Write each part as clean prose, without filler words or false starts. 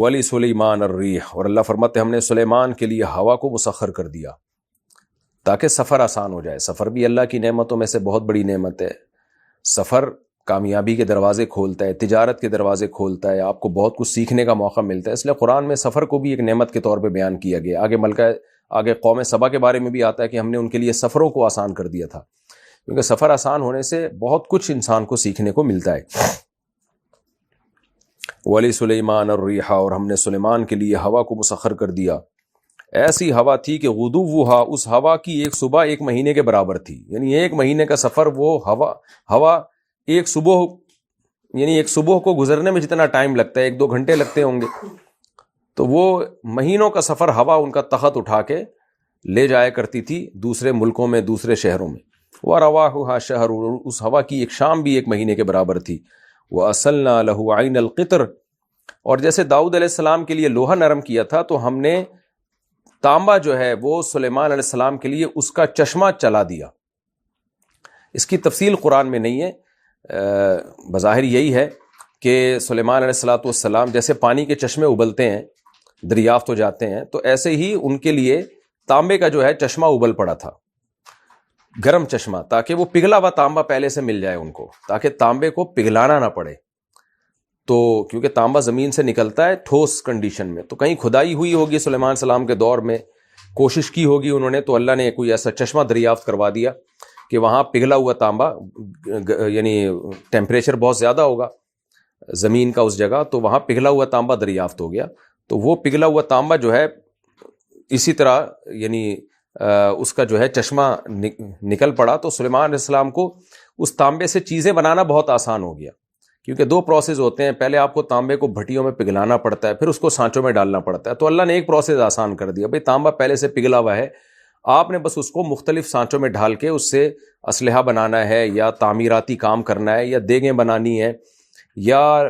ولی سلیمان الریح، اور اللہ فرماتے ہم نے سلیمان کے لیے ہوا کو مسخر کر دیا تاکہ سفر آسان ہو جائے۔ سفر بھی اللہ کی نعمتوں میں سے بہت بڑی نعمت ہے۔ سفر کامیابی کے دروازے کھولتا ہے، تجارت کے دروازے کھولتا ہے، آپ کو بہت کچھ سیکھنے کا موقع ملتا ہے۔ اس لیے قرآن میں سفر کو بھی ایک نعمت کے طور پہ بیان کیا گیا۔ آگے قوم سبا کے بارے میں بھی آتا ہے کہ ہم نے ان کے لیے سفروں کو آسان کر دیا تھا، کیونکہ سفر آسان ہونے سے بہت کچھ انسان کو سیکھنے کو ملتا ہے۔ ولی سلیمان الریح، اور ہم نے سلیمان کے لیے ہوا کو مسخر کر دیا۔ ایسی ہوا تھی کہ غدوہا، اس ہوا کی ایک صبح ایک مہینے کے برابر تھی، یعنی ایک مہینے کا سفر وہ ہوا ایک صبح، یعنی ایک صبح کو گزرنے میں جتنا ٹائم لگتا ہے 1-2 گھنٹے لگتے ہوں گے، تو وہ مہینوں کا سفر ہوا ان کا تخت اٹھا کے لے جایا کرتی تھی دوسرے ملکوں میں، دوسرے شہروں میں۔ وَرَوَاحُهَا شَهْرٌ، اس ہوا کی ایک شام بھی ایک مہینے کے برابر تھی۔ وَأَصَلْنَا لَهُ عَيْنَ الْقِطْرِ، اور جیسے داؤد علیہ السلام کے لیے لوہا نرم کیا تھا، تو ہم نے تانبا جو ہے وہ سلیمان علیہ السلام کے لیے اس کا چشمہ چلا دیا۔ اس کی تفصیل قرآن میں نہیں ہے، بظاہر یہی ہے کہ سلیمان علیہ السلام جیسے پانی کے چشمے ابلتے ہیں، دریافت ہو جاتے ہیں، تو ایسے ہی ان کے لیے تانبے کا جو ہے چشمہ ابل پڑا تھا، گرم چشمہ، تاکہ وہ پگھلا ہوا تانبا پہلے سے مل جائے ان کو، تاکہ تانبے کو پگھلانا نہ پڑے۔ تو کیونکہ تانبا زمین سے نکلتا ہے ٹھوس کنڈیشن میں، تو کہیں کھدائی ہوئی ہوگی سلیمان السلام کے دور میں، کوشش کی ہوگی انہوں نے، تو اللہ نے کوئی ایسا چشمہ دریافت کروا دیا کہ وہاں پگھلا ہوا تانبا، یعنی ٹیمپریچر بہت زیادہ ہوگا زمین کا اس جگہ، تو وہاں پگھلا ہوا تانبا دریافت ہو گیا۔ تو وہ پگھلا ہوا تانبا جو ہے اسی طرح یعنی اس کا جو ہے چشمہ نکل پڑا، تو سلیمان علیہ السلام کو اس تانبے سے چیزیں بنانا بہت آسان ہو گیا، کیونکہ 2 پروسیس ہوتے ہیں، پہلے آپ کو تانبے کو بھٹیوں میں پگھلانا پڑتا ہے، پھر اس کو سانچوں میں ڈالنا پڑتا ہے۔ تو اللہ نے ایک پروسیس آسان کر دیا، بھئی تانبا پہلے سے پگھلا ہوا ہے، آپ نے بس اس کو مختلف سانچوں میں ڈھال کے اس سے اسلحہ بنانا ہے، یا تعمیراتی کام کرنا ہے، یا دیگیں بنانی ہے، یا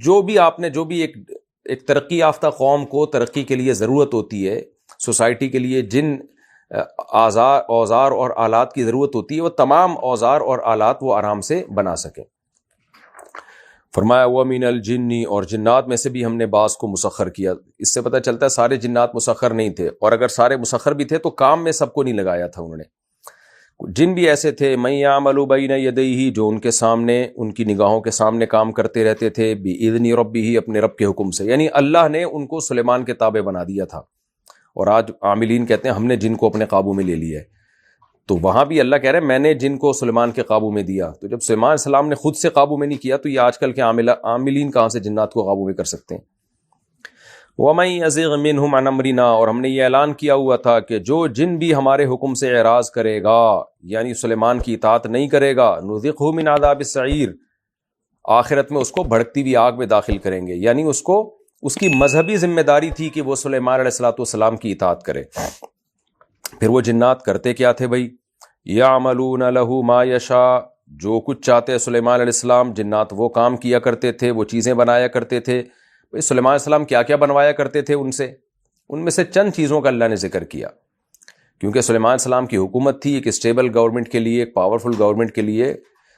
جو بھی آپ نے جو بھی ایک ترقی یافتہ قوم کو ترقی کے لیے ضرورت ہوتی ہے، سوسائٹی کے لیے جن اوزار اور آلات کی ضرورت ہوتی ہے، وہ تمام اوزار اور آلات وہ آرام سے بنا سکیں۔ فرمایا وَمِنَ الْجِنِّ، اور جنات میں سے بھی ہم نے بعض کو مسخر کیا۔ اس سے پتہ چلتا ہے سارے جنات مسخر نہیں تھے، اور اگر سارے مسخر بھی تھے تو کام میں سب کو نہیں لگایا تھا انہوں نے۔ جن بھی ایسے تھے مَن يَعْمَلُ بَيْنَ يَدَيْهِ، جو ان کے سامنے، ان کی نگاہوں کے سامنے کام کرتے رہتے تھے، بِإِذْنِ رَبِّهِ، اپنے رب کے حکم سے، یعنی اللہ نے ان کو سلیمان کے تابع بنا دیا تھا۔ اور آج عاملین کہتے ہیں ہم نے جن کو اپنے قابو میں لے لیا ہے، تو وہاں بھی اللہ کہہ رہے ہیں میں نے جن کو سلیمان کے قابو میں دیا۔ تو جب سلیمان علیہ السلام نے خود سے قابو میں نہیں کیا، تو یہ آج کل کے عاملین کہاں سے جنات کو قابو میں کر سکتے ہیں۔ وَمَن يَزِغْ مِنْهُمْ عَنْ أَمْرِنَا، اور ہم نے یہ اعلان کیا ہوا تھا کہ جو جن بھی ہمارے حکم سے اعراض کرے گا، یعنی سلیمان کی اطاعت نہیں کرے گا، نُذِقْهُ مِنْ عَذَابِ السَّعِيرِ، آخرت میں اس کو بھڑکتی ہوئی آگ میں داخل کریں گے، یعنی اس کی مذہبی ذمہ داری تھی کہ وہ سلیمان علیہ السلام کی اطاعت کرے۔ پھر وہ جنات کرتے کیا تھے بھائی؟ یعملون لہ ما یشاء، جو کچھ چاہتے سلیمان علیہ السلام، جنات وہ کام کیا کرتے تھے، وہ چیزیں بنایا کرتے تھے۔ سلیمان علیہ السلام کیا کیا بنوایا کرتے تھے ان میں سے چند چیزوں کا اللہ نے ذکر کیا، کیونکہ سلیمان علیہ السلام کی حکومت تھی ایک اسٹیبل گورنمنٹ کے لیے، ایک پاورفل گورنمنٹ کے لیے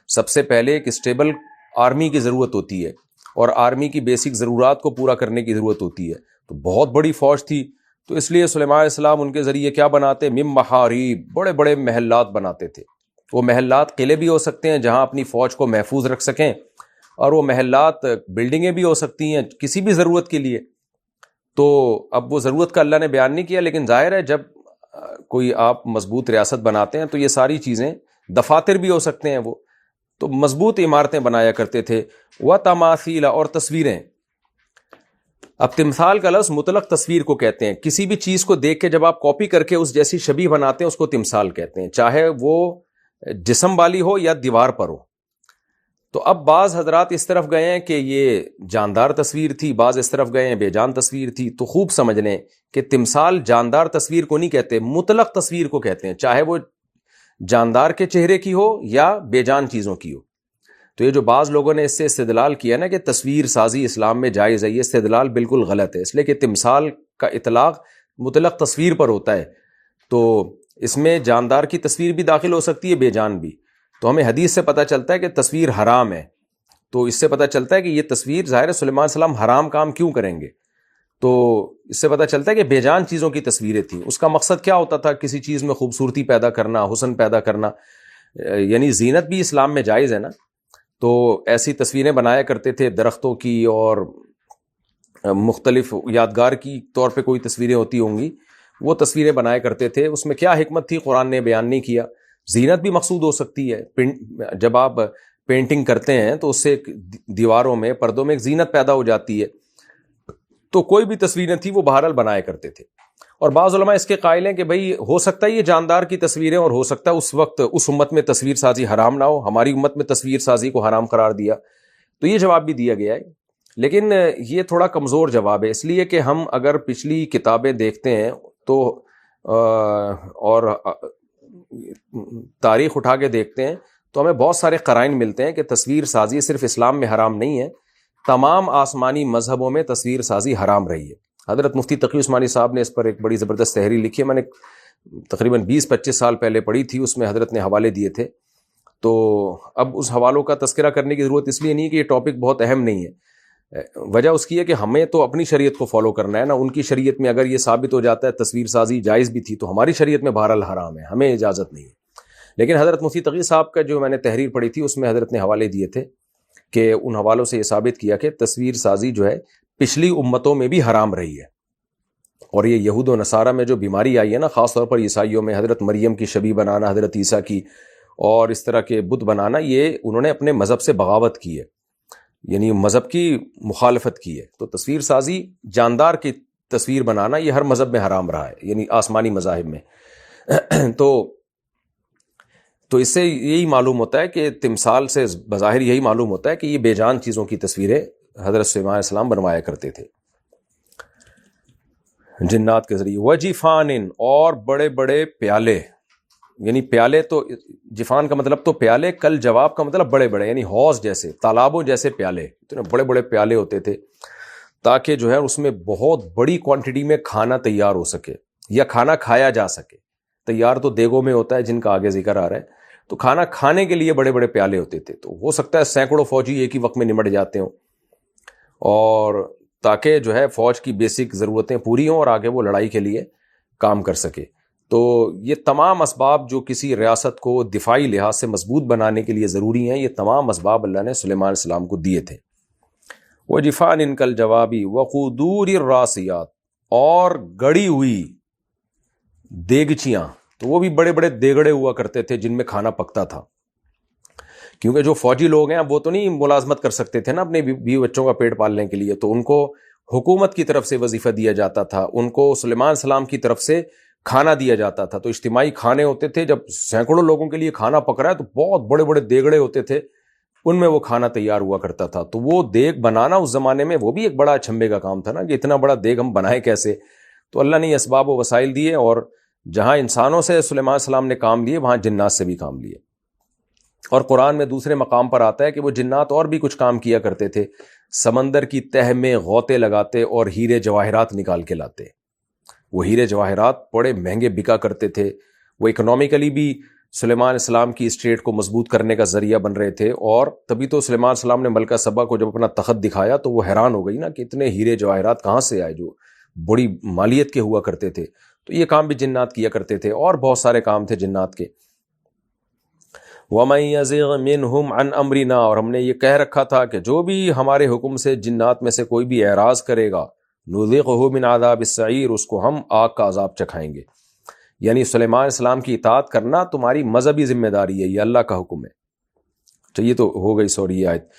سب سے پہلے ایک اسٹیبل آرمی کی ضرورت ہوتی ہے، اور آرمی کی بیسک ضرورات کو پورا کرنے کی ضرورت ہوتی ہے۔ تو بہت بڑی فوج تھی، تو اس لیے سلیمان علیہ السلام ان کے ذریعے کیا بناتے؟ من محاریب، بڑے بڑے محلات بناتے تھے۔ وہ محلات قلعے بھی ہو سکتے ہیں جہاں اپنی فوج کو محفوظ رکھ سکیں، اور وہ محلات بلڈنگیں بھی ہو سکتی ہیں کسی بھی ضرورت کے لیے۔ تو اب وہ ضرورت کا اللہ نے بیان نہیں کیا، لیکن ظاہر ہے جب کوئی آپ مضبوط ریاست بناتے ہیں تو یہ ساری چیزیں، دفاتر بھی ہو سکتے ہیں، وہ تو مضبوط عمارتیں بنایا کرتے تھے۔ وَتَمَاثِيلَ، اور تصویریں۔ اب تمثال کا لفظ مطلق تصویر کو کہتے ہیں، کسی بھی چیز کو دیکھ کے جب آپ کاپی کر کے اس جیسی شبیہ بناتے ہیں اس کو تمثال کہتے ہیں، چاہے وہ جسم والی ہو یا دیوار پر ہو۔ تو اب بعض حضرات اس طرف گئے ہیں کہ یہ جاندار تصویر تھی، بعض اس طرف گئے ہیں بے جان تصویر تھی۔ تو خوب سمجھ لیں کہ تمثال جاندار تصویر کو نہیں کہتے، مطلق تصویر کو کہتے ہیں، چاہے وہ جاندار کے چہرے کی ہو یا بے جان چیزوں کی ہو۔ تو یہ جو بعض لوگوں نے اس سے استدلال کیا نا کہ تصویر سازی اسلام میں جائز ہے، یہ استدلال بالکل غلط ہے، اس لیے کہ تمثال کا اطلاق مطلق تصویر پر ہوتا ہے، تو اس میں جاندار کی تصویر بھی داخل ہو سکتی ہے، بے جان بھی۔ تو ہمیں حدیث سے پتہ چلتا ہے کہ تصویر حرام ہے، تو اس سے پتہ چلتا ہے کہ یہ تصویر ظاہر سلیمان علیہ السلام حرام کام کیوں کریں گے. تو اس سے پتہ چلتا ہے کہ بے جان چیزوں کی تصویریں تھیں. اس کا مقصد کیا ہوتا تھا؟ کسی چیز میں خوبصورتی پیدا کرنا، حسن پیدا کرنا. یعنی زینت بھی اسلام میں جائز ہے نا. تو ایسی تصویریں بنایا کرتے تھے درختوں کی، اور مختلف یادگار کی طور پہ کوئی تصویریں ہوتی ہوں گی، وہ تصویریں بنایا کرتے تھے. اس میں کیا حکمت تھی قرآن نے بیان نہیں کیا. زینت بھی مقصود ہو سکتی ہے. جب آپ پینٹنگ کرتے ہیں تو اس سے دیواروں میں، پردوں میں ایک زینت پیدا ہو جاتی ہے. تو کوئی بھی تصویریں تھیں وہ بہرحال بنایا کرتے تھے. اور بعض علماء اس کے قائل ہیں کہ بھئی ہو سکتا ہے یہ جاندار کی تصویریں، اور ہو سکتا ہے اس وقت اس امت میں تصویر سازی حرام نہ ہو، ہماری امت میں تصویر سازی کو حرام قرار دیا. تو یہ جواب بھی دیا گیا ہے، لیکن یہ تھوڑا کمزور جواب ہے، اس لیے کہ ہم اگر پچھلی کتابیں دیکھتے ہیں تو اور تاریخ اٹھا کے دیکھتے ہیں تو ہمیں بہت سارے قرائن ملتے ہیں کہ تصویر سازی صرف اسلام میں حرام نہیں ہے، تمام آسمانی مذہبوں میں تصویر سازی حرام رہی ہے. حضرت مفتی تقی عثمانی صاحب نے اس پر ایک بڑی زبردست تحریر لکھی ہے، میں نے تقریباً 20-25 سال پہلے پڑھی تھی. اس میں حضرت نے حوالے دیے تھے. تو اب اس حوالوں کا تذکرہ کرنے کی ضرورت اس لیے نہیں کہ یہ ٹاپک بہت اہم نہیں ہے. وجہ اس کی ہے کہ ہمیں تو اپنی شریعت کو فالو کرنا ہے نا. ان کی شریعت میں اگر یہ ثابت ہو جاتا ہے تصویر سازی جائز بھی تھی تو ہماری شریعت میں بہرحال حرام ہے، ہمیں اجازت نہیں ہے. لیکن حضرت مفتی تقی صاحب کا جو میں نے تحریر پڑھی تھی اس میں حضرت نے حوالے دیے تھے کہ ان حوالوں سے یہ ثابت کیا کہ تصویر سازی جو ہے پچھلی امتوں میں بھی حرام رہی ہے. اور یہ یہود و نصارہ میں جو بیماری آئی ہے نا، خاص طور پر عیسائیوں میں، حضرت مریم کی شبیہ بنانا، حضرت عیسیٰ کی، اور اس طرح کے بت بنانا، یہ انہوں نے اپنے مذہب سے بغاوت کی ہے، یعنی مذہب کی مخالفت کی ہے. تو تصویر سازی، جاندار کی تصویر بنانا، یہ ہر مذہب میں حرام رہا ہے، یعنی آسمانی مذاہب میں. تو اس سے یہی معلوم ہوتا ہے کہ تمثال سے بظاہر یہی معلوم ہوتا ہے کہ یہ بے جان چیزوں کی تصویریں حضرت سلیمان علیہ السلام بنوایا کرتے تھے جنات کے ذریعے. وجفان، اور بڑے بڑے پیالے، یعنی پیالے تو جفان کا مطلب تو پیالے، کل جواب کا مطلب بڑے بڑے، یعنی حوض جیسے، تالابوں جیسے پیالے. اتنے بڑے بڑے پیالے ہوتے تھے تاکہ جو ہے اس میں بہت بڑی کوانٹٹی میں کھانا تیار ہو سکے یا کھانا کھایا جا سکے. تیار تو دیگوں میں ہوتا ہے جن کا آگے ذکر آ رہا ہے، تو کھانا کھانے کے لیے بڑے بڑے پیالے ہوتے تھے. تو ہو سکتا ہے سینکڑوں فوجی ایک ہی وقت میں نمٹ جاتے ہوں، اور تاکہ جو ہے فوج کی بیسک ضرورتیں پوری ہوں اور آگے وہ لڑائی کے لیے کام کر سکے. تو یہ تمام اسباب جو کسی ریاست کو دفاعی لحاظ سے مضبوط بنانے کے لیے ضروری ہیں، یہ تمام اسباب اللہ نے سلیمان علیہ السلام کو دیے تھے. وجفان کل جوابی وقدور الراسیات، اور گڑی ہوئی دیگچیاں. تو وہ بھی بڑے بڑے دیگڑے ہوا کرتے تھے جن میں کھانا پکتا تھا، کیونکہ جو فوجی لوگ ہیں وہ تو نہیں ملازمت کر سکتے تھے نا اپنے بیوی بچوں کا پیٹ پالنے کے لیے. تو ان کو حکومت کی طرف سے وظیفہ دیا جاتا تھا، ان کو سلیمان السلام کی طرف سے کھانا دیا جاتا تھا. تو اجتماعی کھانے ہوتے تھے، جب سینکڑوں لوگوں کے لیے کھانا پک رہا ہے تو بہت بڑے بڑے دیگڑے ہوتے تھے، ان میں وہ کھانا تیار ہوا کرتا تھا. تو وہ دیگ بنانا اس زمانے میں وہ بھی ایک بڑا چھمبے کا کام تھا نا، کہ اتنا بڑا دیگ ہم بنائیں کیسے. تو اللہ نے یہ اسباب و وسائل دیے، اور جہاں انسانوں سے سلیمان السلام نے کام لیے وہاں جنات سے بھی کام لیے. اور قرآن میں دوسرے مقام پر آتا ہے کہ وہ جنات اور بھی کچھ کام کیا کرتے تھے، سمندر کی تہ میں غوطے لگاتے اور ہیرے جواہرات نکال کے لاتے. وہ ہیرے جواہرات بڑے مہنگے بکا کرتے تھے، وہ اکنامیکلی بھی سلیمان علیہ السلام کی اسٹیٹ کو مضبوط کرنے کا ذریعہ بن رہے تھے. اور تبھی تو سلیمان علیہ السلام نے ملکہ سبا کو جب اپنا تخت دکھایا تو وہ حیران ہو گئی نا کہ اتنے ہیرے جواہرات کہاں سے آئے جو بڑی مالیت کے ہوا کرتے تھے. تو یہ کام بھی جنات کیا کرتے تھے، اور بہت سارے کام تھے جنات کے. وَمَن يَزِغْ مِنْهُمْ عَنْ أَمْرِنَا، اور ہم نے یہ کہہ رکھا تھا کہ جو بھی ہمارے حکم سے جنات میں سے کوئی بھی اعراض کرے گا، نُذِقْهُ مِنْ عَذَابِ السَّعِيرِ، اس کو ہم آگ کا عذاب چکھائیں گے. یعنی سلیمان علیہ السلام کی اطاعت کرنا تمہاری مذہبی ذمہ داری ہے، یہ اللہ کا حکم ہے. تو یہ تو ہو گئی سوری آیت.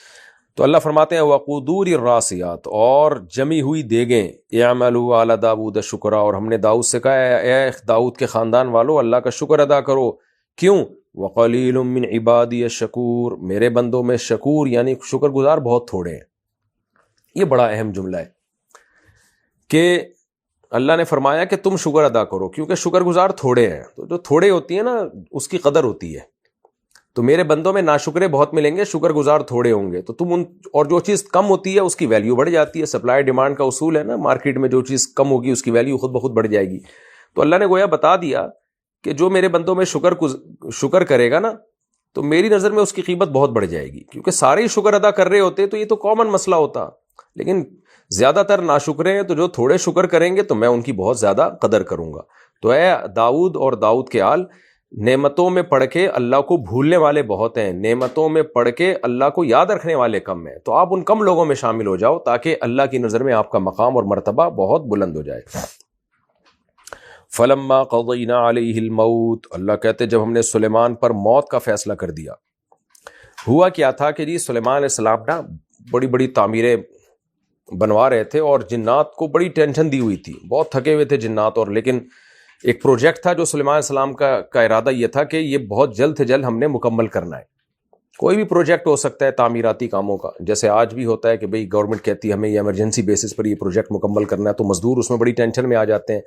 تو اللہ فرماتے ہیں وَقُدُورِ الرَّاسِيَاتِ، اور جمی ہوئی دیگیں، اعملوا علی داؤد شکرا، اور ہم نے داؤد سے کہا اے داؤد کے خاندان والو اللہ کا شکر ادا کرو. کیوں؟ وَقَلِيلٌ مِّنْ عِبَادِيَ الشَّكُورُ، میرے بندوں میں شکور یعنی شکر گزار بہت تھوڑے ہیں. یہ بڑا اہم جملہ ہے کہ اللہ نے فرمایا کہ تم شکر ادا کرو، کیونکہ شکر گزار تھوڑے ہیں. تو جو تھوڑے ہوتی ہیں نا اس کی قدر ہوتی ہے. تو میرے بندوں میں ناشکرے بہت ملیں گے، شکر گزار تھوڑے ہوں گے. تو تم اور جو چیز کم ہوتی ہے اس کی ویلیو بڑھ جاتی ہے. سپلائی ڈیمانڈ کا اصول ہے نا، مارکیٹ میں جو چیز کم ہوگی اس کی ویلیو خود بخود بڑھ جائے گی. تو اللہ نے گویا بتا دیا کہ جو میرے بندوں میں شکر کرے گا نا تو میری نظر میں اس کی قیمت بہت بڑھ جائے گی، کیونکہ سارے ہی شکر ادا کر رہے ہوتے تو یہ تو کامن مسئلہ ہوتا، لیکن زیادہ تر ناشکرے ہیں، تو جو تھوڑے شکر کریں گے تو میں ان کی بہت زیادہ قدر کروں گا۔ تو اے داؤد اور داؤد کے آل، نعمتوں میں پڑھ کے اللہ کو بھولنے والے بہت ہیں، نعمتوں میں پڑھ کے اللہ کو یاد رکھنے والے کم ہیں، تو آپ ان کم لوگوں میں شامل ہو جاؤ تاکہ اللہ کی نظر میں آپ کا مقام اور مرتبہ بہت بلند ہو جائے۔ فلما قضینا علیہ الموت، اللہ کہتے جب ہم نے سلیمان پر موت کا فیصلہ کر دیا۔ ہوا کیا تھا کہ جی سلیمان علیہ السلام نا بڑی بڑی تعمیریں بنوا رہے تھے اور جنات کو بڑی ٹینشن دی ہوئی تھی، بہت تھکے ہوئے تھے جنات، اور لیکن ایک پروجیکٹ تھا جو سلیمان علیہ السلام کا ارادہ یہ تھا کہ یہ بہت جلد سے جلد ہم نے مکمل کرنا ہے۔ کوئی بھی پروجیکٹ ہو سکتا ہے تعمیراتی کاموں کا، جیسے آج بھی ہوتا ہے کہ بھئی گورنمنٹ کہتی ہے ہمیں یہ ایمرجنسی بیسس پر یہ پروجیکٹ مکمل کرنا ہے، تو مزدور اس میں بڑی ٹینشن میں آ جاتے ہیں،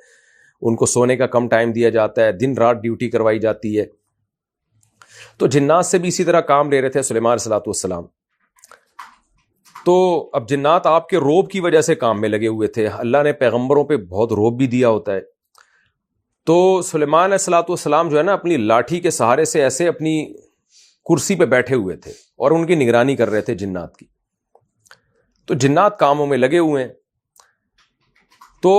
ان کو سونے کا کم ٹائم دیا جاتا ہے، دن رات ڈیوٹی کروائی جاتی ہے۔ تو جنات سے بھی اسی طرح کام لے رہے تھے سلیمان علیہ السلام۔ تو اب جنات آپ کے روب کی وجہ سے کام میں لگے ہوئے تھے، اللہ نے پیغمبروں پہ بہت روب بھی دیا ہوتا ہے۔ تو سلیمان علیہ السلام جو ہے نا اپنی لاٹھی کے سہارے سے ایسے اپنی کرسی پہ بیٹھے ہوئے تھے اور ان کی نگرانی کر رہے تھے جنات کی۔ تو جنات کاموں میں لگے ہوئے ہیں، تو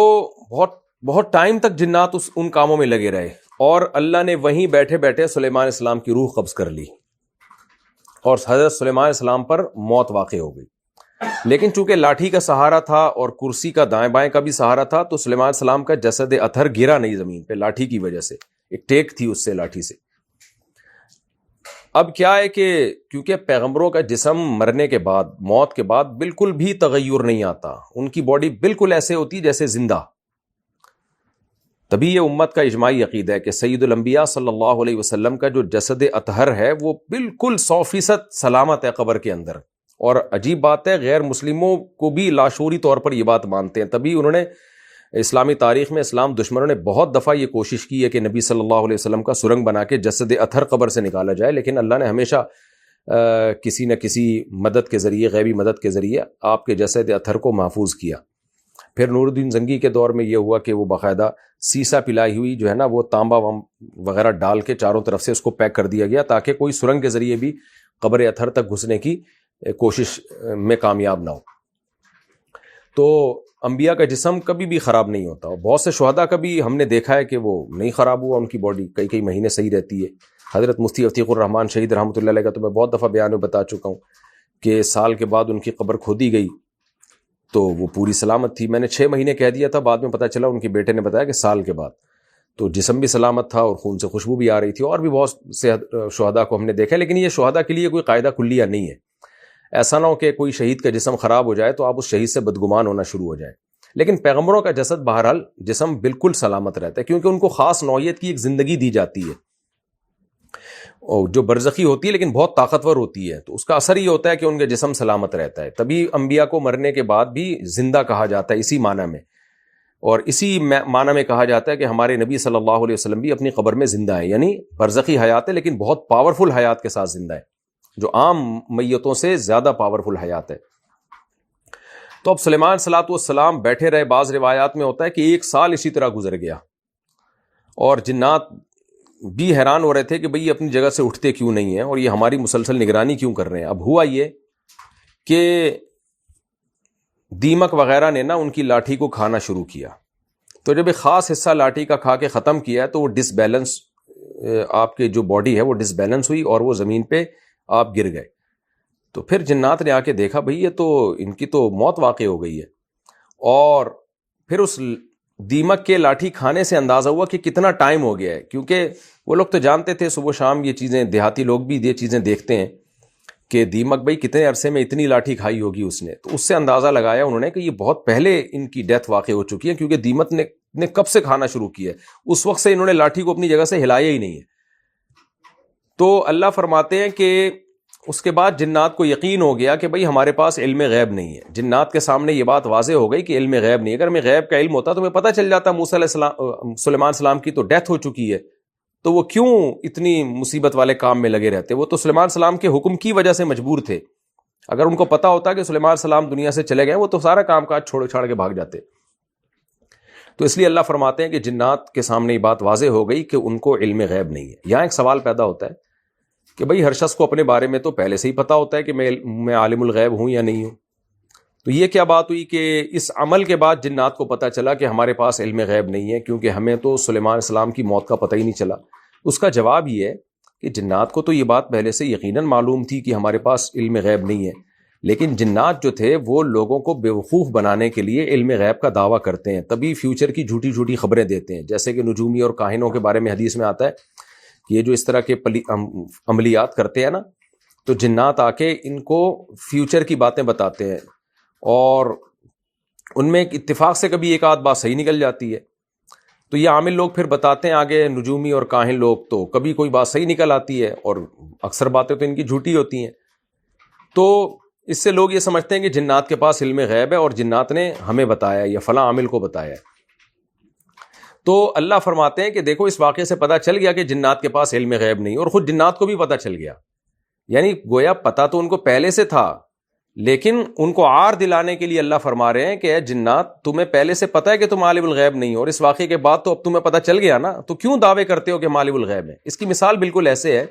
بہت ٹائم تک جنات ان کاموں میں لگے رہے، اور اللہ نے وہیں بیٹھے بیٹھے سلیمان علیہ السلام کی روح قبض کر لی اور حضرت سلیمان علیہ السلام پر موت واقع ہو گئی۔ لیکن چونکہ لاٹھی کا سہارا تھا اور کرسی کا دائیں بائیں کا بھی سہارا تھا، تو سلیمان علیہ السلام کا جسد اطہر گرا نہیں زمین پہ لاٹھی کی وجہ سے، ایک ٹیک تھی اس سے لاٹھی سے۔ اب کیا ہے کہ کیونکہ پیغمبروں کا جسم مرنے کے بعد، موت کے بعد بالکل بھی تغیر نہیں آتا، ان کی باڈی بالکل ایسے ہوتی جیسے زندہ۔ تبھی یہ امت کا اجماعی عقیدہ ہے کہ سید الانبیاء صلی اللہ علیہ وسلم کا جو جسد اطہر ہے وہ بالکل 100% سلامت ہے قبر کے اندر۔ اور عجیب بات ہے، غیر مسلموں کو بھی لاشعوری طور پر یہ بات مانتے ہیں، تبھی انہوں نے اسلامی تاریخ میں اسلام دشمنوں نے بہت دفعہ یہ کوشش کی ہے کہ نبی صلی اللہ علیہ وسلم کا سرنگ بنا کے جسد اطہر قبر سے نکالا جائے، لیکن اللہ نے ہمیشہ کسی نہ کسی مدد کے ذریعے، غیبی مدد کے ذریعے آپ کے جسد اطہر کو محفوظ کیا۔ پھر نور الدین زنگی کے دور میں یہ ہوا کہ وہ باقاعدہ سیسا پلائی ہوئی جو ہے نا، وہ تانبا وغیرہ ڈال کے چاروں طرف سے اس کو پیک کر دیا گیا تاکہ کوئی سرنگ کے ذریعے بھی قبر اطہر تک گھسنے کی کوشش میں کامیاب نہ ہو۔ تو انبیاء کا جسم کبھی بھی خراب نہیں ہوتا، اور بہت سے شہداء کا بھی ہم نے دیکھا ہے کہ وہ نہیں خراب ہوا، ان کی باڈی کئی مہینے صحیح رہتی ہے۔ حضرت مفتی عتیق الرحمان شہید رحمۃ اللہ علیہ کا تو میں بہت دفعہ بیان میں بتا چکا ہوں کہ سال کے بعد ان کی قبر کھودی گئی تو وہ پوری سلامت تھی۔ میں نے 6 مہینے کہہ دیا تھا، بعد میں پتہ چلا ان کے بیٹے نے بتایا کہ سال کے بعد، تو جسم بھی سلامت تھا اور خون سے خوشبو بھی آ رہی تھی۔ اور بھی بہت سے شہداء کو ہم نے دیکھا، لیکن یہ شہداء کے لیے کوئی قاعدہ کلیہ نہیں ہے۔ ایسا نہ ہو کہ کوئی شہید کا جسم خراب ہو جائے تو آپ اس شہید سے بدگمان ہونا شروع ہو جائیں۔ لیکن پیغمبروں کا جسد بہرحال جسم بالکل سلامت رہتا ہے، کیونکہ ان کو خاص نوعیت کی ایک زندگی دی جاتی ہے جو برزخی ہوتی ہے لیکن بہت طاقتور ہوتی ہے، تو اس کا اثر یہ ہوتا ہے کہ ان کا جسم سلامت رہتا ہے۔ تبھی انبیاء کو مرنے کے بعد بھی زندہ کہا جاتا ہے اسی معنی میں، اور اسی معنی میں کہا جاتا ہے کہ ہمارے نبی صلی اللہ علیہ وسلم بھی اپنی قبر میں زندہ ہیں، یعنی برزخی حیات ہے لیکن بہت پاورفل حیات کے ساتھ زندہ ہے، جو عام میتوں سے زیادہ پاورفل حیات ہے۔ تو اب سلیمان صلاۃ والسلام بیٹھے رہے، بعض روایات میں ہوتا ہے کہ 1 سال اسی طرح گزر گیا، اور جنات بھی حیران ہو رہے تھے کہ بھئی اپنی جگہ سے اٹھتے کیوں نہیں ہیں اور یہ ہماری مسلسل نگرانی کیوں کر رہے ہیں۔ اب ہوا یہ کہ دیمک وغیرہ نے نا ان کی لاٹھی کو کھانا شروع کیا، تو جب ایک خاص حصہ لاٹھی کا کھا کے ختم کیا تو وہ ڈس بیلنس، آپ کے جو باڈی ہے وہ ڈس بیلنس ہوئی اور وہ زمین پہ آپ گر گئے۔ تو پھر جنات نے آ کے دیکھا بھئی یہ تو ان کی تو موت واقع ہو گئی ہے، اور پھر اس دیمک کے لاٹھی کھانے سے اندازہ ہوا کہ کتنا ٹائم ہو گیا ہے، کیونکہ وہ لوگ تو جانتے تھے صبح شام یہ چیزیں، دیہاتی لوگ بھی یہ چیزیں دیکھتے ہیں کہ دیمک بھئی کتنے عرصے میں اتنی لاٹھی کھائی ہوگی اس نے، تو اس سے اندازہ لگایا انہوں نے کہ یہ بہت پہلے ان کی ڈیتھ واقع ہو چکی ہے، کیونکہ دیمک نے کب سے کھانا شروع کیا ہے، اس وقت سے انہوں نے لاٹھی کو اپنی جگہ سے ہلایا ہی نہیں ہے۔ تو اللہ فرماتے ہیں کہ اس کے بعد جنات کو یقین ہو گیا کہ بھئی ہمارے پاس علم غیب نہیں ہے۔ جنات کے سامنے یہ بات واضح ہو گئی کہ علم غیب نہیں ہے، اگر میں غیب کا علم ہوتا تو میں پتہ چل جاتا موسیٰ علیہ السلام، سلیمان السلام کی تو ڈیتھ ہو چکی ہے، تو وہ کیوں اتنی مصیبت والے کام میں لگے رہتے؟ وہ تو سلیمان السلام کے حکم کی وجہ سے مجبور تھے، اگر ان کو پتہ ہوتا کہ سلیمان السلام دنیا سے چلے گئے وہ تو سارا کام کاج چھاڑ کے بھاگ جاتے۔ تو اس لیے اللہ فرماتے ہیں کہ جنات کے سامنے یہ بات واضح ہو گئی کہ ان کو علم غیب نہیں ہے۔ یہاں ایک سوال پیدا ہوتا ہے کہ بھئی ہر شخص کو اپنے بارے میں تو پہلے سے ہی پتہ ہوتا ہے کہ میں عالم الغیب ہوں یا نہیں ہوں. تو یہ کیا بات ہوئی کہ اس عمل کے بعد جنات کو پتہ چلا کہ ہمارے پاس علم غیب نہیں ہے، کیونکہ ہمیں تو سلیمان علیہ السلام کی موت کا پتہ ہی نہیں چلا. اس کا جواب یہ ہے کہ جنات کو تو یہ بات پہلے سے یقیناً معلوم تھی کہ ہمارے پاس علم غیب نہیں ہے، لیکن جنات جو تھے وہ لوگوں کو بیوقوف بنانے کے لیے علم غیب کا دعویٰ کرتے ہیں، تبھی فیوچر کی جھوٹی جھوٹی خبریں دیتے ہیں. جیسے کہ نجومی اور کاہنوں کے بارے میں حدیث میں آتا ہے کہ یہ جو اس طرح کے عملیات کرتے ہیں نا، تو جنات آ کے ان کو فیوچر کی باتیں بتاتے ہیں، اور ان میں اتفاق سے کبھی ایک آدھ بات صحیح نکل جاتی ہے. تو یہ عامل لوگ پھر بتاتے ہیں آگے، نجومی اور کاہن لوگ، تو کبھی کوئی بات صحیح نکل آتی ہے اور اکثر باتیں تو ان کی جھوٹی ہوتی ہیں. تو اس سے لوگ یہ سمجھتے ہیں کہ جنات کے پاس علم غیب ہے اور جنات نے ہمیں بتایا یا فلاں عامل کو بتایا. تو اللہ فرماتے ہیں کہ دیکھو اس واقعے سے پتہ چل گیا کہ جنات کے پاس علم غیب نہیں، اور خود جنات کو بھی پتہ چل گیا. یعنی گویا پتہ تو ان کو پہلے سے تھا، لیکن ان کو عار دلانے کے لیے اللہ فرما رہے ہیں کہ اے جنات، تمہیں پہلے سے پتہ ہے کہ تم عالم الغیب نہیں ہو، اور اس واقعے کے بعد تو اب تمہیں پتہ چل گیا نا، تو کیوں دعوے کرتے ہو کہ ہم عالم الغیب ہیں؟ اس کی مثال بالکل ایسے ہے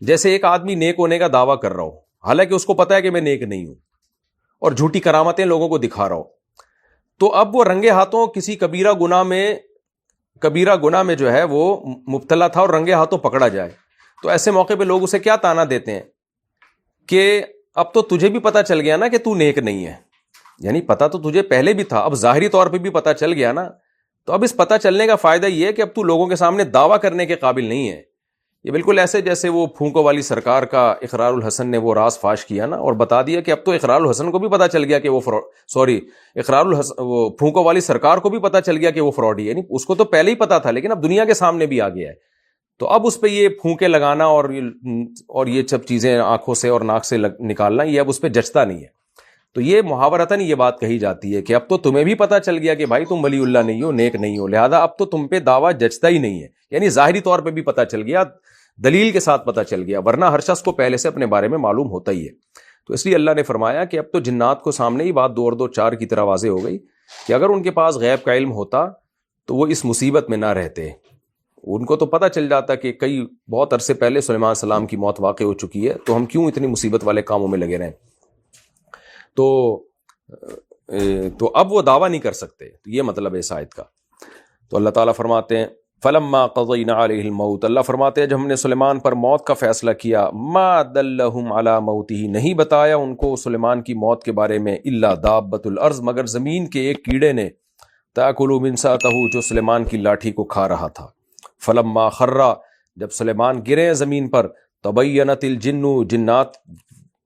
جیسے ایک آدمی نیک ہونے کا دعویٰ کر رہا ہو، حالانکہ اس کو پتہ ہے کہ میں نیک نہیں ہوں، اور جھوٹی کرامتیں لوگوں کو دکھا رہا ہو. تو اب وہ رنگے ہاتھوں کسی کبیرہ گناہ میں جو ہے وہ مبتلا تھا اور رنگے ہاتھوں پکڑا جائے، تو ایسے موقع پہ لوگ اسے کیا تانا دیتے ہیں کہ اب تو تجھے بھی پتہ چل گیا نا کہ تو نیک نہیں ہے. یعنی پتہ تو تجھے پہلے بھی تھا، اب ظاہری طور پہ بھی پتہ چل گیا نا، تو اب اس پتہ چلنے کا فائدہ یہ ہے کہ اب تو لوگوں کے سامنے دعویٰ کرنے کے قابل نہیں ہے. یہ بالکل ایسے جیسے وہ پھونکوں والی سرکار کا اقرار الحسن نے وہ راز فاش کیا نا، اور بتا دیا کہ اب تو اقرار الحسن کو بھی پتہ چل گیا کہ وہ پھونکوں والی سرکار کو بھی پتہ چل گیا کہ وہ فراڈ ہے. یعنی اس کو تو پہلے ہی پتہ تھا، لیکن اب دنیا کے سامنے بھی آ گیا ہے. تو اب اس پہ یہ پھونکے لگانا اور یہ سب چیزیں آنکھوں سے اور ناک سے نکالنا، یہ اب اس پہ جچتا نہیں ہے. تو یہ محاورتاً یہ بات کہی جاتی ہے کہ اب تو تمہیں بھی پتہ چل گیا کہ بھائی تم ولی اللہ نہیں ہو، نیک نہیں ہو، لہذا اب تو تم پہ دعویٰ جچتا ہی نہیں ہے. یعنی ظاہری طور پہ بھی پتہ چل گیا، دلیل کے ساتھ پتہ چل گیا، ورنہ ہر شخص کو پہلے سے اپنے بارے میں معلوم ہوتا ہی ہے. تو اس لیے اللہ نے فرمایا کہ اب تو جنات کو سامنے ہی بات 2 اور 2 4 کی طرح واضح ہو گئی کہ اگر ان کے پاس غیب کا علم ہوتا تو وہ اس مصیبت میں نہ رہتے. ان کو تو پتہ چل جاتا کہ بہت عرصے پہلے سلیمان علیہ السلام کی موت واقع ہو چکی ہے، تو ہم کیوں اتنی مصیبت والے کاموں میں لگے رہیں. تو اب وہ دعویٰ نہیں کر سکتے. تو یہ مطلب ہے اس آیت کا. تو اللہ تعالیٰ فرماتے ہیں فلما قضینا علیہ الموت، اللہ فرماتے ہیں جب ہم نے سلیمان پر موت کا فیصلہ کیا، ما دلہم علی موتہ، نہیں بتایا ان کو سلیمان کی موت کے بارے میں، الا دابۃ الارض، مگر زمین کے ایک کیڑے نے، تاکل من سأتہ، جو سلیمان کی لاٹھی کو کھا رہا تھا. فلما خر، جب سلیمان گرے زمین پر، تبینت الجن، جنات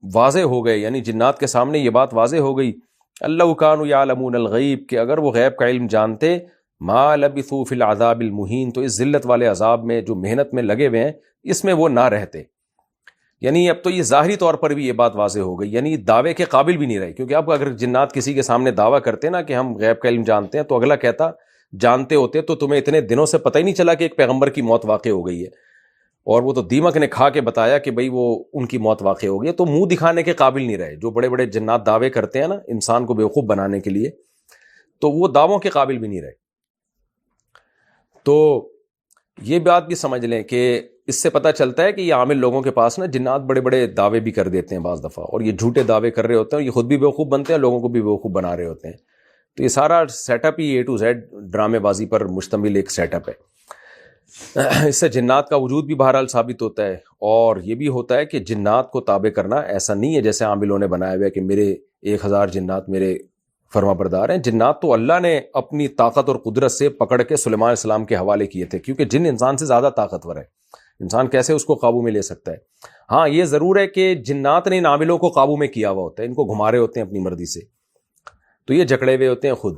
واضح ہو گئے، یعنی جنات کے سامنے یہ بات واضح ہو گئی، اللہ کانوا یعلمون الغیب، کہ اگر وہ غیب کا علم جانتے، ما لبثوا فی العذاب المہین، تو اس ذلت والے عذاب میں جو محنت میں لگے ہوئے ہیں اس میں وہ نہ رہتے. یعنی اب تو یہ ظاہری طور پر بھی یہ بات واضح ہو گئی، یعنی دعوے کے قابل بھی نہیں رہے. کیونکہ اب اگر جنات کسی کے سامنے دعویٰ کرتے نا کہ ہم غیب کا علم جانتے ہیں، تو اگلا کہتا جانتے ہوتے تو تمہیں اتنے دنوں سے پتہ ہی نہیں چلا کہ ایک پیغمبر کی موت واقع ہو گئی ہے، اور وہ تو دیمک نے کھا کے بتایا کہ بھئی وہ ان کی موت واقع ہو گئی ہے. تو منہ دکھانے کے قابل نہیں رہے. جو بڑے بڑے جنات دعوے کرتے ہیں نا انسان کو بیوقوف بنانے کے لیے، تو وہ دعووں کے قابل بھی نہیں رہے. تو یہ بات بھی سمجھ لیں کہ اس سے پتہ چلتا ہے کہ یہ عامل لوگوں کے پاس نا جنات بڑے بڑے دعوے بھی کر دیتے ہیں بعض دفعہ، اور یہ جھوٹے دعوے کر رہے ہوتے ہیں، اور یہ خود بھی بیوقوف بنتے ہیں، لوگوں کو بھی بیوقوف بنا رہے ہوتے ہیں. تو یہ سارا سیٹ اپ ہی A to Z ڈرامے بازی پر مشتمل ایک سیٹ اپ ہے. اس سے جنات کا وجود بھی بہرحال ثابت ہوتا ہے، اور یہ بھی ہوتا ہے کہ جنات کو تابع کرنا ایسا نہیں ہے جیسے عاملوں نے بنایا ہوا ہے کہ میرے 1000 جنات میرے فرما بردار ہیں. جنات تو اللہ نے اپنی طاقت اور قدرت سے پکڑ کے سلیمان علیہ السلام کے حوالے کیے تھے، کیونکہ جن انسان سے زیادہ طاقتور ہے، انسان کیسے اس کو قابو میں لے سکتا ہے. ہاں یہ ضرور ہے کہ جنات نے ان عاملوں کو قابو میں کیا ہوا ہوتا ہے، ان کو گھما رہے ہوتے ہیں اپنی مرضی سے، تو یہ جکڑے ہوئے ہوتے ہیں خود.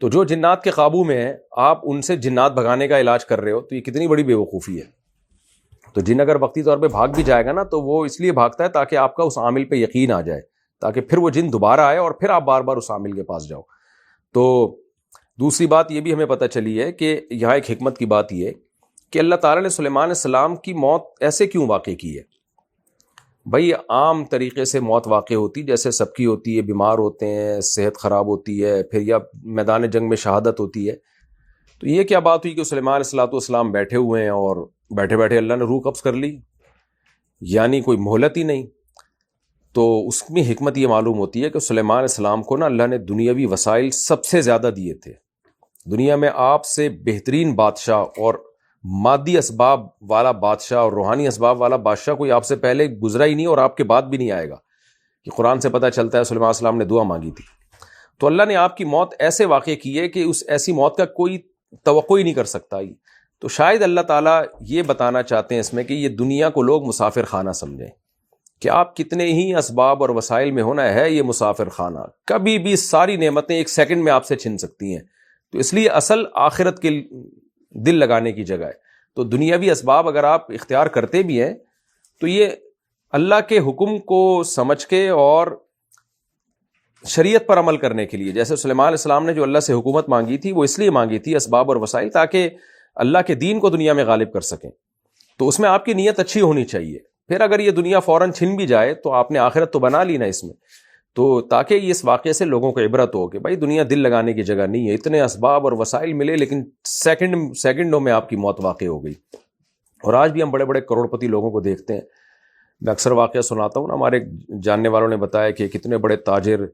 تو جو جنات کے قابو میں ہیں، آپ ان سے جنات بھگانے کا علاج کر رہے ہو، تو یہ کتنی بڑی بے وقوفی ہے. تو جن اگر وقتی طور پہ بھاگ بھی جائے گا نا، تو وہ اس لیے بھاگتا ہے تاکہ آپ کا اس عامل پہ یقین آ جائے، تاکہ پھر وہ جن دوبارہ آئے اور پھر آپ بار بار اس عامل کے پاس جاؤ. تو دوسری بات یہ بھی ہمیں پتہ چلی ہے کہ یہاں ایک حکمت کی بات یہ کہ اللہ تعالیٰ نے سلیمان علیہ السلام کی موت ایسے کیوں واقع کی ہے. بھائی عام طریقے سے موت واقع ہوتی جیسے سب کی ہوتی ہے، بیمار ہوتے ہیں، صحت خراب ہوتی ہے، پھر یا میدان جنگ میں شہادت ہوتی ہے. تو یہ کیا بات ہوئی کہ سلیمان علیہ السلام بیٹھے ہوئے ہیں اور بیٹھے بیٹھے اللہ نے روح قبض کر لی. یعنی کوئی مہلت ہی نہیں. تو اس میں حکمت یہ معلوم ہوتی ہے کہ سلیمان علیہ السلام کو نا اللہ نے دنیاوی وسائل سب سے زیادہ دیے تھے. دنیا میں آپ سے بہترین بادشاہ اور مادی اسباب والا بادشاہ اور روحانی اسباب والا بادشاہ کوئی آپ سے پہلے گزرا ہی نہیں اور آپ کے بعد بھی نہیں آئے گا. کہ قرآن سے پتہ چلتا ہے سلیمان علیہ السلام نے دعا مانگی تھی. تو اللہ نے آپ کی موت ایسے واقع کی ہے کہ اس ایسی موت کا کوئی توقع ہی نہیں کر سکتا. تو شاید اللہ تعالیٰ یہ بتانا چاہتے ہیں اس میں کہ یہ دنیا کو لوگ مسافر خانہ سمجھیں کہ آپ کتنے ہی اسباب اور وسائل میں ہونا ہے یہ مسافر خانہ, کبھی بھی ساری نعمتیں ایک سیکنڈ میں آپ سے چھن سکتی ہیں. تو اس لیے اصل آخرت کے دل لگانے کی جگہ ہے. تو دنیاوی اسباب اگر آپ اختیار کرتے بھی ہیں تو یہ اللہ کے حکم کو سمجھ کے اور شریعت پر عمل کرنے کے لیے. جیسے سلیمان علیہ السلام نے جو اللہ سے حکومت مانگی تھی وہ اس لیے مانگی تھی, اسباب اور وسائل, تاکہ اللہ کے دین کو دنیا میں غالب کر سکیں. تو اس میں آپ کی نیت اچھی ہونی چاہیے. پھر اگر یہ دنیا فوراً چھن بھی جائے تو آپ نے آخرت تو بنا لی نا اس میں. تو تاکہ اس واقعے سے لوگوں کو عبرت ہو کہ بھائی دنیا دل لگانے کی جگہ نہیں ہے. اتنے اسباب اور وسائل ملے لیکن سیکنڈوں میں آپ کی موت واقع ہو گئی. اور آج بھی ہم بڑے بڑے کروڑ پتی لوگوں کو دیکھتے ہیں. میں اکثر واقعہ سناتا ہوں نا, ہمارے جاننے والوں نے بتایا کہ کتنے بڑے تاجر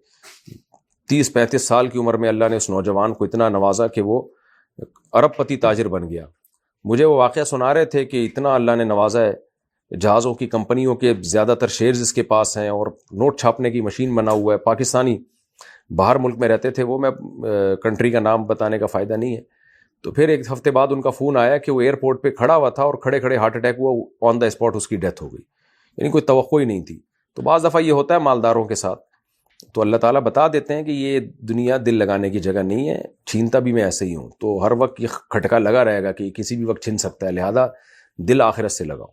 30-35 سال کی عمر میں اللہ نے اس نوجوان کو اتنا نوازا کہ وہ ارب پتی تاجر بن گیا. مجھے وہ واقعہ سنا رہے تھے کہ اتنا اللہ نے نوازا ہے, جہازوں کی کمپنیوں کے زیادہ تر شیئرز اس کے پاس ہیں اور نوٹ چھاپنے کی مشین بنا ہوا ہے. پاکستانی باہر ملک میں رہتے تھے وہ, میں کنٹری کا نام بتانے کا فائدہ نہیں ہے. تو پھر ایک ہفتے بعد ان کا فون آیا کہ وہ ایئرپورٹ پہ کھڑا ہوا تھا اور کھڑے کھڑے ہارٹ اٹیک ہوا, آن دا اسپاٹ اس کی ڈیتھ ہو گئی. یعنی کوئی توقع ہی نہیں تھی. تو بعض دفعہ یہ ہوتا ہے مالداروں کے ساتھ. تو اللہ تعالیٰ بتا دیتے ہیں کہ یہ دنیا دل لگانے کی جگہ نہیں ہے, چھینتا بھی میں ایسے ہی ہوں. تو ہر وقت یہ کھٹکا لگا رہے گا کہ کسی بھی وقت چھن سکتا ہے, لہذا دل آخرت سے لگاؤ.